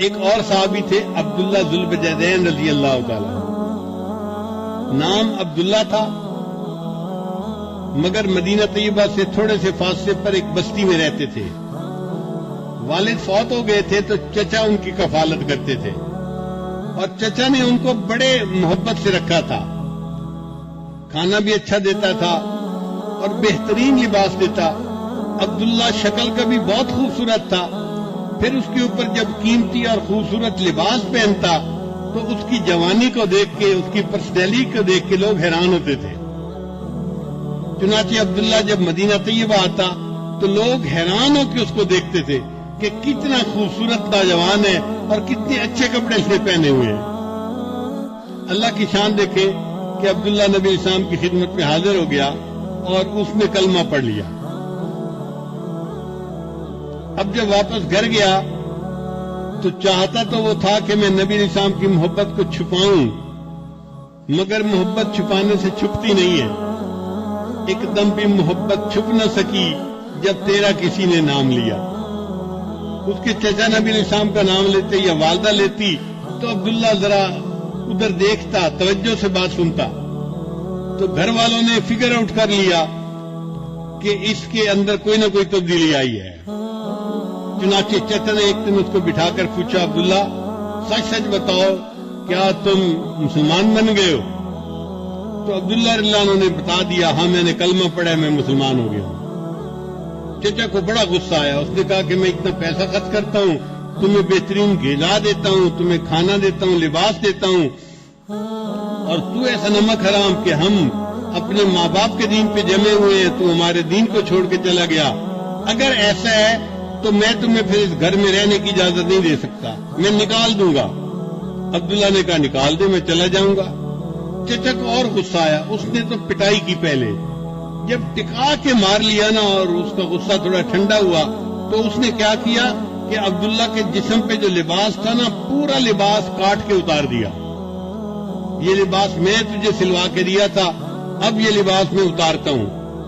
ایک اور صحابی تھے عبداللہ ذوالبجدین رضی اللہ تعالی، نام عبداللہ تھا، مگر مدینہ طیبہ سے تھوڑے سے فاصلے پر ایک بستی میں رہتے تھے۔ والد فوت ہو گئے تھے تو چچا ان کی کفالت کرتے تھے، اور چچا نے ان کو بڑے محبت سے رکھا تھا، کھانا بھی اچھا دیتا تھا اور بہترین لباس دیتا۔ عبداللہ شکل کا بھی بہت خوبصورت تھا، پھر اس کے اوپر جب قیمتی اور خوبصورت لباس پہنتا تو اس کی جوانی کو دیکھ کے، اس کی پرسنالٹی کو دیکھ کے لوگ حیران ہوتے تھے۔ چنانچہ عبداللہ جب مدینہ طیبہ آتا تو لوگ حیران ہو کے اس کو دیکھتے تھے کہ کتنا خوبصورت نوجوان ہے اور کتنے اچھے کپڑے اس نے پہنے ہوئے ہیں۔ اللہ کی شان دیکھے کہ عبداللہ نبی اسلام کی خدمت میں حاضر ہو گیا اور اس نے کلمہ پڑھ لیا۔ اب جب واپس گھر گیا تو چاہتا تو وہ تھا کہ میں نبی اسلام کی محبت کو چھپاؤں، مگر محبت چھپانے سے چھپتی نہیں ہے۔ ایک دم بھی محبت چھپ نہ سکی جب تیرا کسی نے نام لیا۔ اس کے چچا نبی اسلام کا نام لیتے یا والدہ لیتی تو عبداللہ ذرا ادھر دیکھتا، توجہ سے بات سنتا، تو گھر والوں نے فگر آؤٹ کر لیا کہ اس کے اندر کوئی نہ کوئی تبدیلی آئی ہے۔ چنانچہ چچا نے ایک دن اس کو بٹھا کر پوچھا، عبداللہ سچ سچ بتاؤ کیا تم مسلمان بن گئے ہو؟ تو عبداللہ رضی اللہ عنہ نے بتا دیا، ہاں میں نے کلمہ پڑھا ہے، میں مسلمان ہو گیا ہوں۔ چچا کو بڑا غصہ آیا، اس نے کہا کہ میں اتنا پیسہ خرچ کرتا ہوں، تمہیں بہترین غذا دیتا ہوں، تمہیں کھانا دیتا ہوں، لباس دیتا ہوں، اور تو ایسا نمک حرام کہ ہم اپنے ماں باپ کے دین پہ جمے ہوئے ہیں، تو ہمارے دین کو چھوڑ کے چلا گیا۔ اگر ایسا ہے تو میں تمہیں پھر اس گھر میں رہنے کی اجازت نہیں دے سکتا، میں نکال دوں گا۔ عبداللہ نے کہا نکال دے، میں چلا جاؤں گا۔ چچا کو اور غصہ آیا، اس نے تو پٹائی کی پہلے، جب ٹکا کے مار لیا نا اور اس کا غصہ تھوڑا ٹھنڈا ہوا تو اس نے کیا کیا کہ عبداللہ کے جسم پہ جو لباس تھا نا، پورا لباس کاٹ کے اتار دیا۔ یہ لباس میں تجھے سلوا کے دیا تھا، اب یہ لباس میں اتارتا ہوں۔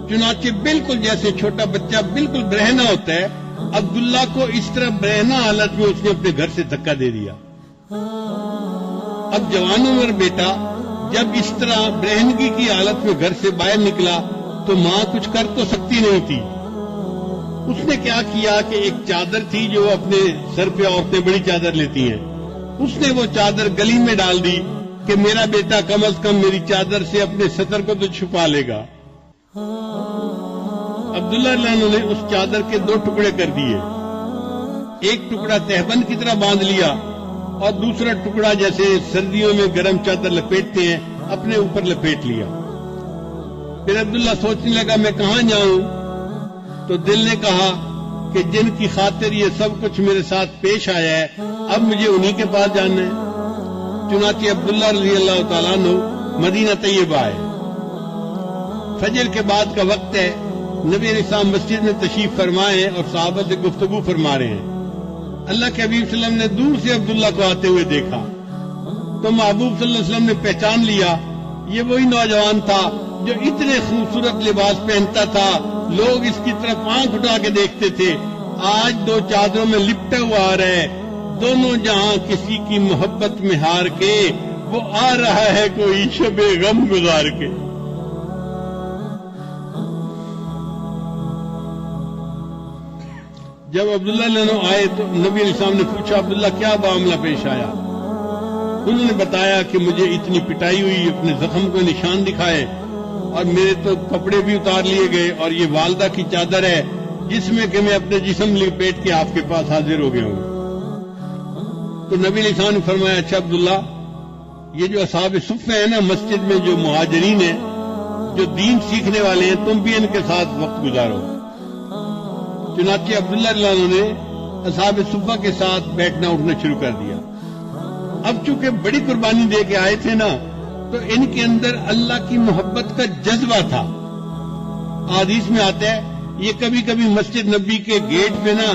چنانچہ بالکل جیسے چھوٹا بچہ بالکل برہنہ ہوتا ہے، عبداللہ کو اس طرح برہنہ حالت میں اس نے اپنے گھر سے دھکا دے دیا۔ اب جوان عمر بیٹا جب اس طرح برہنگی کی حالت میں گھر سے باہر نکلا تو ماں کچھ کر تو سکتی نہیں تھی۔ اس نے کیا کیا کہ ایک چادر تھی جو اپنے سر پہ عورتیں بڑی چادر لیتی ہیں، اس نے وہ چادر گلی میں ڈال دی کہ میرا بیٹا کم از کم میری چادر سے اپنے سطر کو تو چھپا لے گا۔ عبداللہ رضی اللہ عنہ نے اس چادر کے 2 ٹکڑے کر دیے، ایک ٹکڑا تہبند کی طرح باندھ لیا اور دوسرا ٹکڑا جیسے سردیوں میں گرم چادر لپیٹتے ہیں اپنے اوپر لپیٹ لیا۔ پھر عبداللہ سوچنے لگا میں کہاں جاؤں؟ تو دل نے کہا کہ جن کی خاطر یہ سب کچھ میرے ساتھ پیش آیا ہے اب مجھے انہی کے پاس جانا ہے۔ چنانچہ عبداللہ رضی اللہ تعالیٰ عنہ مدینہ طیبہ آئے۔ فجر کے بعد کا وقت ہے، نبی علیہ السلام مسجد میں تشریف فرمائے اور صحابہ سے گفتگو فرما رہے ہیں۔ اللہ کے حبیب صلی اللہ علیہ وسلم نے دور سے عبداللہ کو آتے ہوئے دیکھا تو محبوب صلی اللہ علیہ وسلم نے پہچان لیا، یہ وہی نوجوان تھا جو اتنے خوبصورت لباس پہنتا تھا، لوگ اس کی طرف آنکھ اٹھا کے دیکھتے تھے، آج 2 چادروں میں لپٹا ہوا آ رہا ہے، دونوں جہاں کسی کی محبت میں ہار کے وہ آ رہا ہے کوئی شب غم گزار کے۔ جب عبداللہ عنہ آئے تو نبی علیہ السلام نے پوچھا عبداللہ کیا معاملہ پیش آیا؟ انہوں نے بتایا کہ مجھے اتنی پٹائی ہوئی، اپنے زخم کو نشان دکھائے اور میرے تو کپڑے بھی اتار لیے گئے، اور یہ والدہ کی چادر ہے جس میں کہ میں اپنے جسم لپیٹ کے آپ کے پاس حاضر ہو گیا ہوں۔ تو نبی علیہ السلام نے فرمایا اچھا عبداللہ، یہ جو اصحاب صفہ ہیں نا مسجد میں، جو مہاجرین ہیں، جو دین سیکھنے والے ہیں، تم بھی ان کے ساتھ وقت گزارو۔ چنانچہ عبداللہ رضی اللہ عنہ نے اصحاب صفہ کے ساتھ بیٹھنا اٹھنا شروع کر دیا۔ اب چونکہ بڑی قربانی دے کے آئے تھے نا تو ان کے اندر اللہ کی محبت کا جذبہ تھا۔ حدیث میں آتا ہے یہ کبھی کبھی مسجد نبی کے گیٹ پہ نا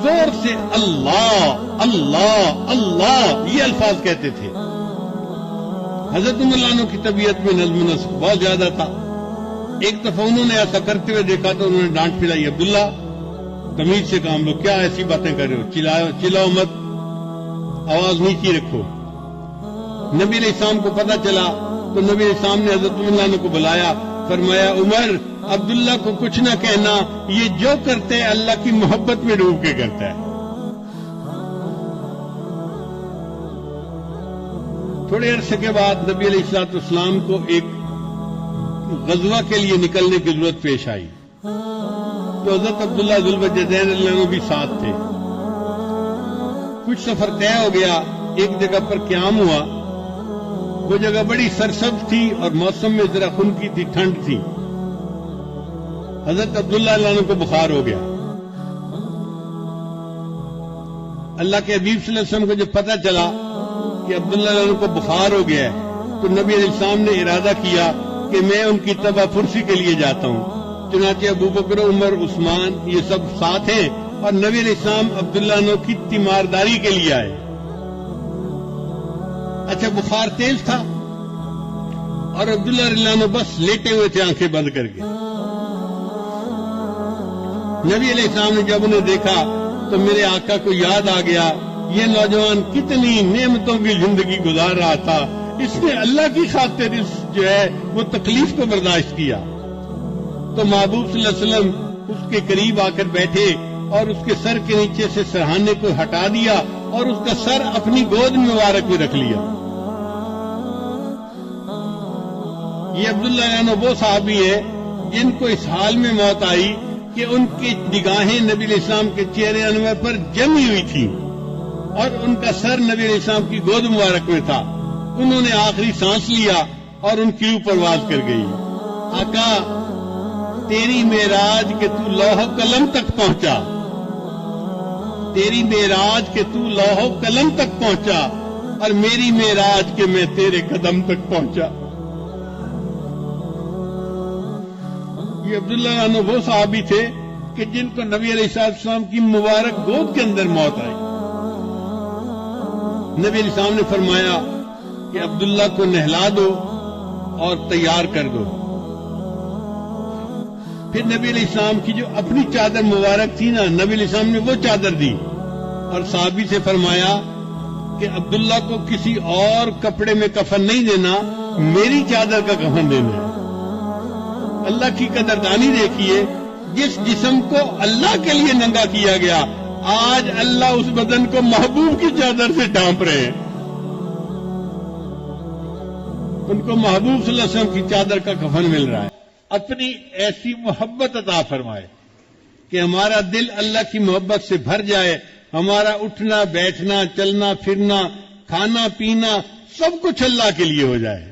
زور سے اللہ اللہ اللہ یہ الفاظ کہتے تھے۔ حضرت عمر رضی اللہ عنہ کی طبیعت میں نظم و نسق بہت زیادہ تھا۔ ایک دفعہ انہوں نے ایسا کرتے ہوئے دیکھا تو انہوں نے ڈانٹ پھرائی، عبداللہ تمیز سے کام لو، کیا ایسی باتیں کر رہے ہو، چلاؤ مت۔ آواز نیچی رکھو۔ نبی علیہ السلام کو پتہ چلا تو نبی علیہ السلام نے حضرت عمر عنہ کو بلایا، فرمایا عمر عبداللہ کو کچھ نہ کہنا، یہ جو کرتے ہیں اللہ کی محبت میں ڈوب کے کرتا ہے۔ تھوڑے عرصے کے بعد نبی علیہ السلام کو ایک غزوہ کے لیے نکلنے کی ضرورت پیش آئی، تو حضرت عبداللہ ذوالبجدین رضی اللہ عنہ بھی ساتھ تھے۔ کچھ سفر طے ہو گیا، ایک جگہ پر قیام ہوا، وہ جگہ بڑی سرسبز تھی اور موسم میں ذرا خنکی تھی، ٹھنڈ تھی۔ حضرت عبداللہ رضی اللہ عنہ کو بخار ہو گیا۔ اللہ کے حبیب صلی اللہ علیہ وسلم کو جب پتہ چلا کہ عبداللہ رضی اللہ عنہ کو بخار ہو گیا ہے تو نبی علیہ السلام نے ارادہ کیا کہ میں ان کی تباہ پرسی کے لیے جاتا ہوں۔ چنانچہ ابو بکر، عمر، عثمان یہ سب ساتھ ہیں اور نبی علیہ السلام عبداللہ عنہ کی تیمارداری کے لیے آئے۔ اچھا بخار تیز تھا اور عبداللہ رضی اللہ عنہ بس لیٹے ہوئے تھے آنکھیں بند کر کے۔ نبی علیہ السلام نے جب انہیں دیکھا تو میرے آقا کو یاد آ گیا یہ نوجوان کتنی نعمتوں کی زندگی گزار رہا تھا، اس نے اللہ کی خاطر اس جو ہے وہ تکلیف کو برداشت کیا۔ تو محبوب صلی اللہ علیہ وسلم اس کے قریب آ کر بیٹھے اور اس کے سر کے نیچے سے سرہانے کو ہٹا دیا اور اس کا سر اپنی گود مبارک میں رکھ لیا۔ یہ عبداللہ عنہ وہ صحابی ہیں جن کو اس حال میں موت آئی کہ ان کی نگاہیں نبی علیہ السلام کے چہرے انور پر جمی ہوئی تھی اور ان کا سر نبی علیہ السلام کی گود مبارک میں تھا۔ انہوں نے آخری سانس لیا اور ان کی روح پرواز کر گئی۔ آقا تیری معراج کہ تو لوح قلم تک پہنچا، تیری معراج کہ تو لوح قلم تک پہنچا اور میری معراج کہ میں تیرے قدم تک پہنچا۔ یہ عبداللہ عنہ وہ صحابی تھے کہ جن کو نبی علیہ السلام کی مبارک گود کے اندر موت آئی۔ نبی علیہ السلام نے فرمایا کہ عبداللہ کو نہلا دو اور تیار کر دو۔ پھر نبی علیہ السلام کی جو اپنی چادر مبارک تھی نا، نبی علیہ السلام نے وہ چادر دی اور صحابی سے فرمایا کہ عبداللہ کو کسی اور کپڑے میں کفن نہیں دینا، میری چادر کا کفن دینا ہے۔ اللہ کی قدردانی دیکھیے، جس جسم کو اللہ کے لیے ننگا کیا گیا، آج اللہ اس بدن کو محبوب کی چادر سے ڈھانپ رہے ہیں۔ ان کو محبوب صلی اللہ علیہ وسلم کی چادر کا کفن مل رہا ہے۔ اپنی ایسی محبت عطا فرمائے کہ ہمارا دل اللہ کی محبت سے بھر جائے، ہمارا اٹھنا بیٹھنا چلنا پھرنا کھانا پینا سب کچھ اللہ کے لیے ہو جائے۔